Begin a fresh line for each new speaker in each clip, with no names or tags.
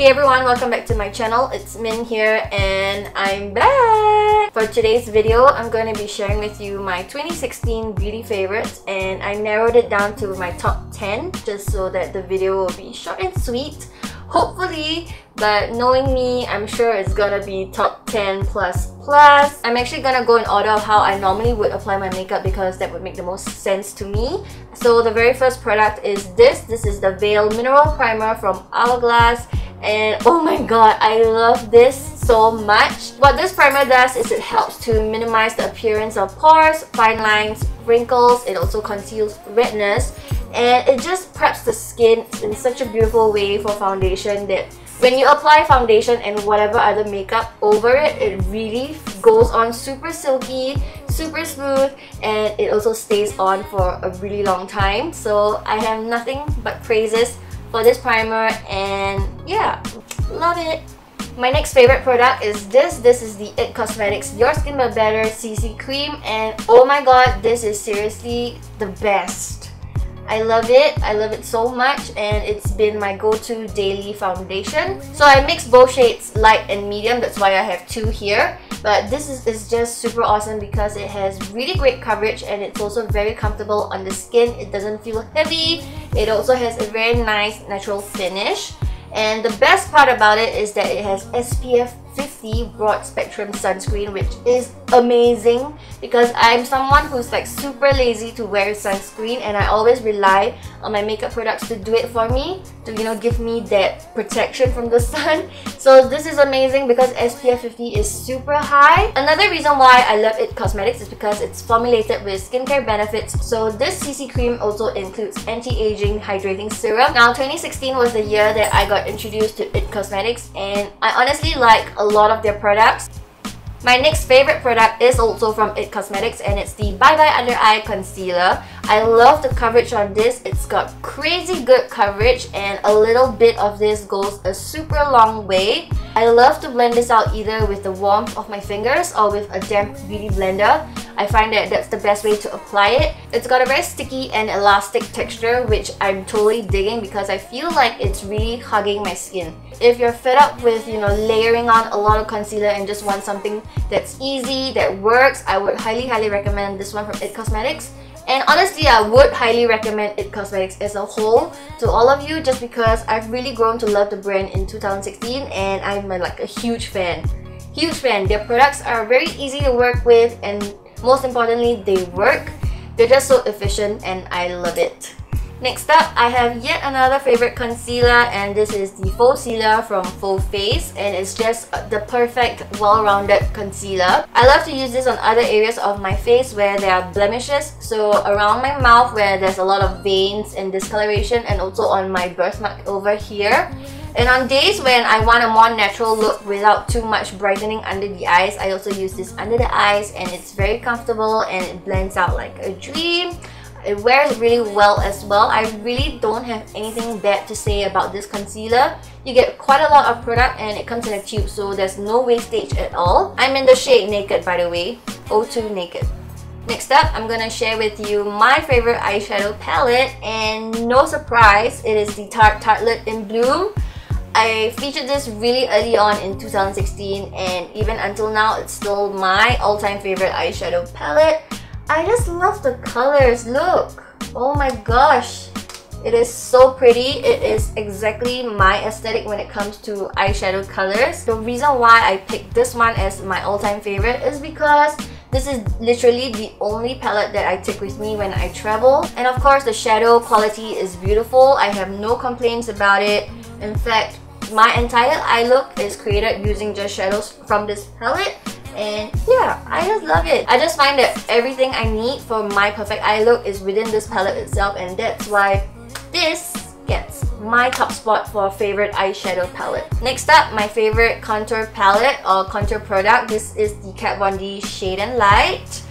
Hey everyone, welcome back to my channel. It's Min here and I'm back! For today's video, I'm going to be sharing with you my 2016 beauty favorites, and I narrowed it down to my top 10 just so that the video will be short and sweet, hopefully, but knowing me, I'm sure it's gonna be top 10 plus. I'm actually gonna go in order of how I normally would apply my makeup because that would make the most sense to me. So the very first product is this. This is the Veil Mineral Primer from HOURGLASS. And oh my god, I love this so much. What this primer does is it helps to minimize the appearance of pores, fine lines, wrinkles. It also conceals redness, and it just preps the skin in such a beautiful way for foundation that when you apply foundation and whatever other makeup over it, it really goes on super silky, super smooth, and it also stays on for a really long time. So I have nothing but praises for this primer, and yeah, love it. My next favorite product is this. This is the IT Cosmetics Your Skin But Better CC Cream, and oh my god, this is seriously the best. I love it so much, and it's been my go-to daily foundation. So I mixed both shades light and medium, that's why I have two here. But this is just super awesome because it has really great coverage and it's also very comfortable on the skin. It doesn't feel heavy. It also has a very nice natural finish. And the best part about it is that it has SPF 50 broad spectrum sunscreen, which is amazing because I'm someone who's like super lazy to wear sunscreen, and I always rely on my makeup products to do it for me, to give me that protection from the sun. So this is amazing because SPF 50 is super high. Another reason why I love IT Cosmetics is because it's formulated with skincare benefits. So this CC cream also includes anti-aging hydrating serum. Now 2016 was the year that I got introduced to IT Cosmetics, and I honestly like a lot of their products. My next favorite product is also from IT Cosmetics, and it's the Bye Bye Under Eye Concealer. I love the coverage on this. It's got crazy good coverage, and a little bit of this goes a super long way. I love to blend this out either with the warmth of my fingers or with a damp beauty blender. I find that that's the best way to apply it. It's got a very sticky and elastic texture, which I'm totally digging because I feel like it's really hugging my skin. If you're fed up with, layering on a lot of concealer and just want something that's easy, that works, I would highly recommend this one from IT Cosmetics. And honestly, I would highly recommend IT Cosmetics as a whole to all of you just because I've really grown to love the brand in 2016 and I'm like a huge fan. Huge fan. Their products are very easy to work with, and most importantly, they work. They're just so efficient and I love it. Next up, I have yet another favorite concealer, and this is the Fauxcealer from FAUXFAYC, and it's just the perfect, well-rounded concealer. I love to use this on other areas of my face where there are blemishes, so around my mouth where there's a lot of veins and discoloration, and also on my birthmark over here. And on days when I want a more natural look without too much brightening under the eyes, I also use this under the eyes, and it's very comfortable and it blends out like a dream. It wears really well as well. I really don't have anything bad to say about this concealer. You get quite a lot of product and it comes in a tube, so there's no wastage at all. I'm in the shade Naked, by the way, 02 Naked. Next up, I'm gonna share with you my favorite eyeshadow palette, and no surprise, it is the Tarte Tartelette in Bloom. I featured this really early on in 2016, and even until now, it's still my all-time favorite eyeshadow palette. I just love the colors. Look! Oh my gosh! It is so pretty. It is exactly my aesthetic when it comes to eyeshadow colors. The reason why I picked this one as my all-time favorite is because this is literally the only palette that I take with me when I travel. And of course, the shadow quality is beautiful. I have no complaints about it. In fact, my entire eye look is created using just shadows from this palette. And yeah, I just love it. I just find that everything I need for my perfect eye look is within this palette itself, and that's why this gets my top spot for favorite eyeshadow palette. Next up, my favorite contour palette or contour product. This is the Kat Von D Shade and Light.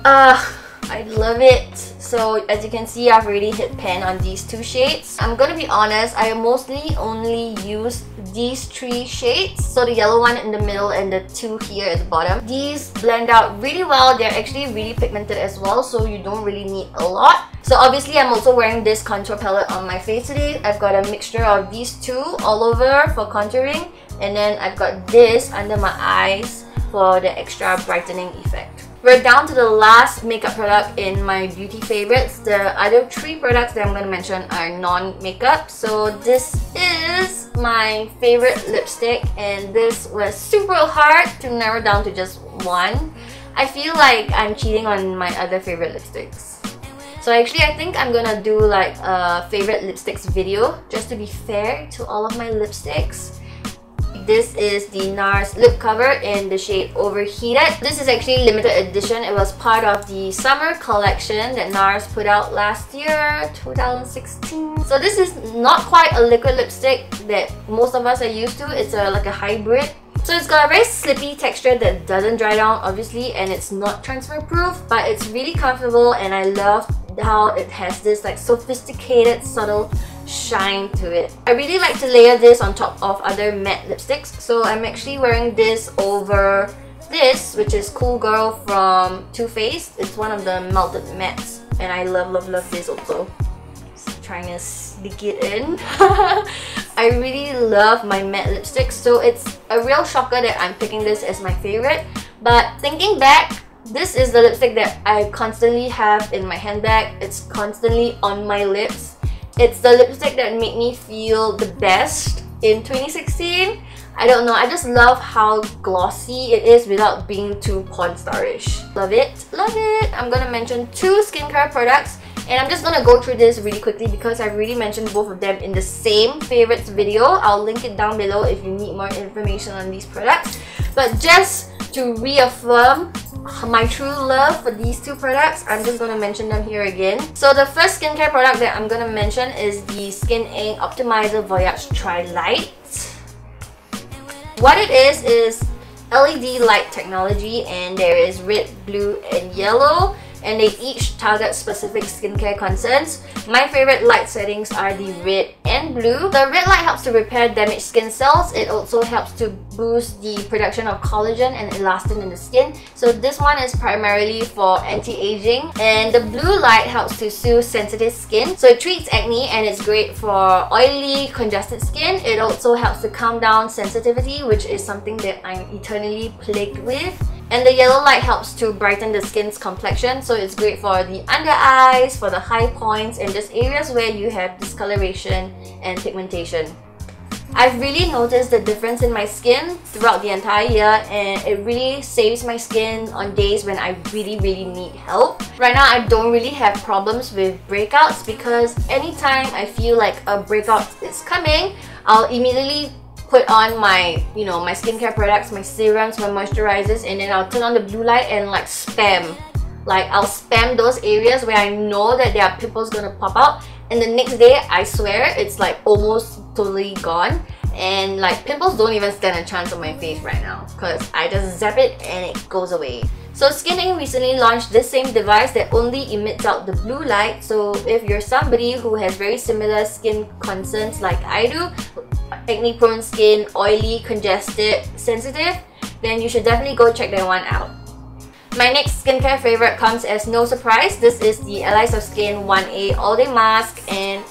I love it So as you can see, I've already hit pan on these two shades. I'm gonna be honest, I mostly only use these three shades. So the yellow one in the middle and the two here at the bottom. These blend out really well. They're actually really pigmented as well, so you don't really need a lot. So obviously I'm also wearing this contour palette on my face today. I've got a mixture of these two all over for contouring, and then I've got this under my eyes for the extra brightening effect. We're down to the last makeup product in my beauty favorites. The other three products that I'm going to mention are non-makeup. So this is my favorite lipstick, and this was super hard to narrow down to just one. I feel like I'm cheating on my other favorite lipsticks. So actually I think I'm gonna do like a favorite lipsticks video just to be fair to all of my lipsticks. This is the NARS lip cover in the shade Overheated. This is actually limited edition. It was part of the summer collection that NARS put out last year, 2016. So this is not quite a liquid lipstick that most of us are used to. It's like a hybrid. So it's got a very slippy texture that doesn't dry down obviously, and it's not transfer proof, but it's really comfortable, and I love how it has this like sophisticated subtle shine to it. I really like to layer this on top of other matte lipsticks, so I'm actually wearing this over this, which is Cool Girl from Too Faced. It's one of the melted mattes, and I love this also. Just trying to sneak it in. I really love my matte lipsticks, so it's a real shocker that I'm picking this as my favorite. But thinking back, this is the lipstick that I constantly have in my handbag. It's constantly on my lips. It's the lipstick that made me feel the best in 2016. I don't know, I just love how glossy it is without being too porn star-ish. Love it, love it! I'm gonna mention two skincare products, and I'm just gonna go through this really quickly because I've already mentioned both of them in the same favorites video. I'll link it down below if you need more information on these products. But just to reaffirm my true love for these two products, I'm just going to mention them here again. So the first skincare product that I'm going to mention is the Skin Inc. Optimizer Voyage Tri-Light. What it is LED light technology, and there is red, blue and yellow, and they each target specific skincare concerns. My favorite light settings are the red and blue. The red light helps to repair damaged skin cells. It also helps to boost the production of collagen and elastin in the skin. So this one is primarily for anti-aging. And the blue light helps to soothe sensitive skin. So it treats acne, and it's great for oily, congested skin. It also helps to calm down sensitivity, which is something that I'm eternally plagued with. And the yellow light helps to brighten the skin's complexion, so it's great for the under eyes, for the high points, and just areas where you have discoloration and pigmentation. I've really noticed the difference in my skin throughout the entire year, and it really saves my skin on days when I really need help. Right now, I don't really have problems with breakouts because anytime I feel like a breakout is coming, I'll immediately put on my, my skincare products, my serums, my moisturizers, and then I'll turn on the blue light and like spam. Like I'll spam those areas where I know that there are pimples gonna pop out, and the next day, I swear, it's like almost totally gone. And like pimples don't even stand a chance on my face right now because I just zap it and it goes away. So Skin Inc. recently launched this same device that only emits out the blue light. So if you're somebody who has very similar skin concerns like I do, acne prone skin, oily, congested, sensitive, then you should definitely go check that one out. My next skincare favorite comes as no surprise. This is the Allies of Skin 1A All Day Mask, and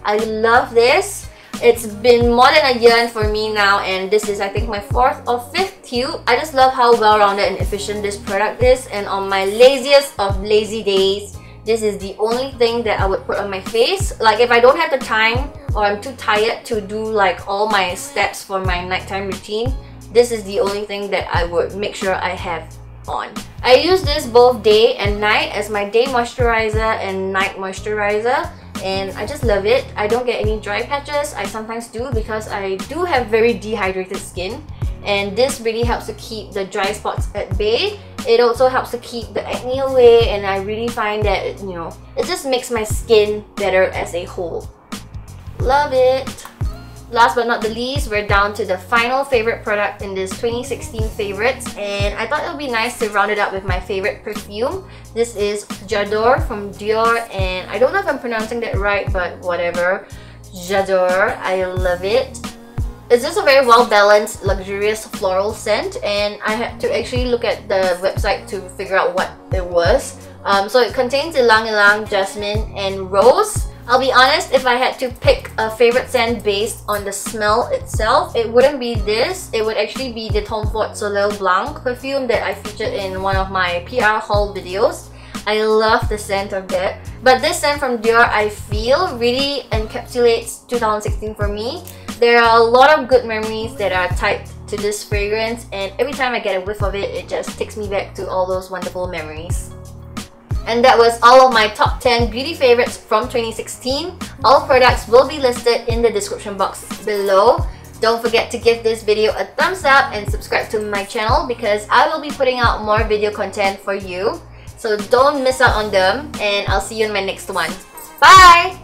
I love this. It's been more than a year for me now, and this is I think my 4th or 5th tube. I just love how well-rounded and efficient this product is, and on my laziest of lazy days, this is the only thing that I would put on my face. Like if I don't have the time or I'm too tired to do like all my steps for my nighttime routine, this is the only thing that I would make sure I have on. I use this both day and night as my day moisturizer and night moisturizer, and I just love it. I don't get any dry patches. I sometimes do because I do have very dehydrated skin, and this really helps to keep the dry spots at bay. It also helps to keep the acne away, and I really find that it just makes my skin better as a whole. Love it. last but not the least, we're down to the final favorite product in this 2016 favorites, and I thought it would be nice to round it up with my favorite perfume. This is J'adore from Dior, and I don't know if I'm pronouncing that right, but whatever. J'adore, I love it. It's just a very well-balanced, luxurious floral scent, and I had to actually look at the website to figure out what it was. So it contains ylang ylang, jasmine, and rose. I'll be honest, if I had to pick a favorite scent based on the smell itself, it wouldn't be this. It would actually be the Tom Ford Soleil Blanc perfume that I featured in one of my PR haul videos. I love the scent of that. But this scent from Dior, I feel, really encapsulates 2016 for me. There are a lot of good memories that are tied to this fragrance, and every time I get a whiff of it, it just takes me back to all those wonderful memories. And that was all of my top 10 beauty favorites from 2016. All products will be listed in the description box below. Don't forget to give this video a thumbs up and subscribe to my channel because I will be putting out more video content for you. So don't miss out on them, and I'll see you in my next one. Bye!